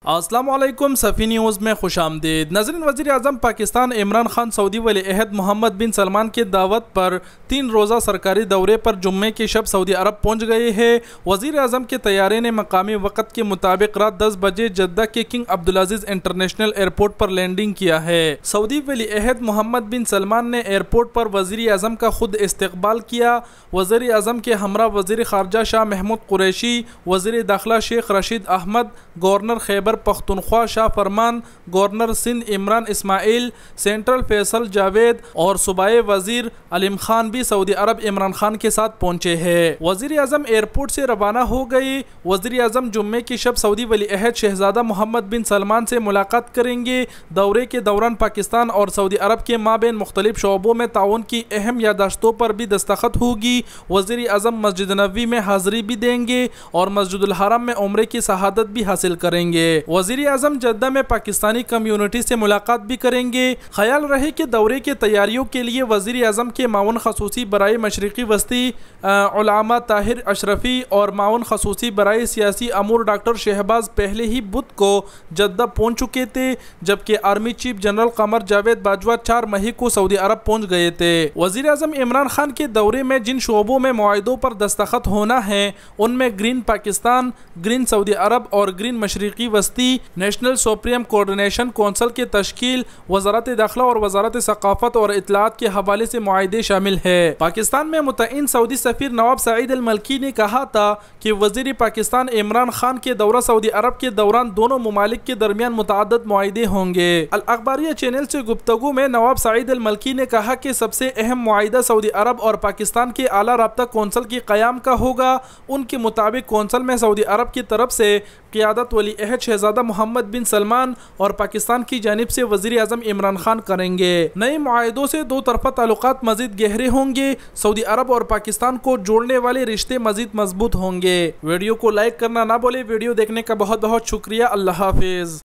अस्सलाम वालेकुम सफ़ी न्यूज़ में खुशामदीद। नाज़रीन, वज़ीर आज़म पाकिस्तान इमरान खान सऊदी वली अहद मोहम्मद बिन सलमान के दावत पर 3 रोज़ा सरकारी दौरे पर जुम्मे की शब सऊदी अरब पहुँच गए हैं। वज़ीर आज़म के तैयारे ने मकामी वक़्त के मुताबिक रात 10 बजे जद्दा के किंग अब्दुलअज़ीज़ इंटरनेशनल एयरपोर्ट पर लैंडिंग किया है। सऊदी वली अहद मोहम्मद बिन सलमान ने एयरपोर्ट पर वज़ीर आज़म का खुद इस्तकबाल किया। वज़ीर आज़म के हमरा वज़ीर ख़ारजा शाह महमूद कुरैशी, वज़ीर दाखिला शेख रशीद अहमद, गवर्नर खैबर पख्तूनख्वा शाह फरमान, गवर्नर सिंध इमरान इस्माइल, सेंट्रल फैसल जावेद और सूबाई वज़ीर अलीम खान भी सऊदी अरब इमरान खान के साथ पहुंचे हैं। वज़ीर आज़म एयरपोर्ट से रवाना हो गए। वज़ीर आज़म जुम्मे की शब सऊदी वली अहद शहजादा मोहम्मद बिन सलमान से मुलाकात करेंगे। दौरे के दौरान पाकिस्तान और सऊदी अरब के माबैन मुख्तलिफ शोबों में ताउन की अहम यादाश्तों पर भी दस्तखत होगी। वज़ीर आज़म मस्जिद नबवी में हाज़िरी भी देंगे और मस्जिदुल हरम में उम्रे की शहादत भी हासिल करेंगे। वज़ीर आज़म जद्दा में पाकिस्तानी कम्युनिटी से मुलाकात भी करेंगे। ख्याल रहे कि दौरे की तैयारियों के लिए वज़ीर आज़म के माउन खसूसी बराए मशरिकी वस्ती उलामा ताहिर अशरफी और माउन खसूसी बराए सियासी अमूर डॉक्टर शहबाज पहले ही बुध को जद्दा पहुँच चुके थे, जबकि army chief general Qamar Javed Bajwa 4 मई को सऊदी अरब पहुँच गए थे। वज़ीर आज़म इमरान खान के दौरे में जिन शोबों में मुआहदों पर दस्तखत होना है उनमें ग्रीन पाकिस्तान, ग्रीन सऊदी अरब और ग्रीन मशरिकी वस्ती, नेशनल सुप्रीम कोऑर्डिनेशन कौंसिल की तश्कील, वजारत दाखिला और वजारत सकाफत और इत्तलात के हवाले से मुआहदे शामिल है। पाकिस्तान में मुतईन सऊदी सफीर नवाब सईद अल मल्की ने कहा था कि वज़ीर पाकिस्तान इमरान खान के दौरा सऊदी अरब के दौरान दोनों ममालिक के दरमियान मुतअद्दिद मुआहदे होंगे। अल अखबारिया चैनल से गुफ्तगू में नवाब सईद अल मल्की ने कहा कि सबसे अहम मुआहदा सऊदी अरब और पाकिस्तान के आला राब्ता कौंसिल के क़याम का होगा। उनके मुताबिक कौंसिल में सऊदी अरब की तरफ से क़ियादत वली अहद शहजादा मोहम्मद बिन सलमान और पाकिस्तान की जानिब से वज़ीर आज़म इमरान खान करेंगे। नए मुआहदों से दो तरफ़ा ताल्लुकात मज़ीद गहरे होंगे। सऊदी अरब और पाकिस्तान को जोड़ने वाले रिश्ते मज़ीद मजबूत होंगे। वीडियो को लाइक करना ना भूलें। वीडियो देखने का बहुत बहुत शुक्रिया। अल्लाह हाफिज़।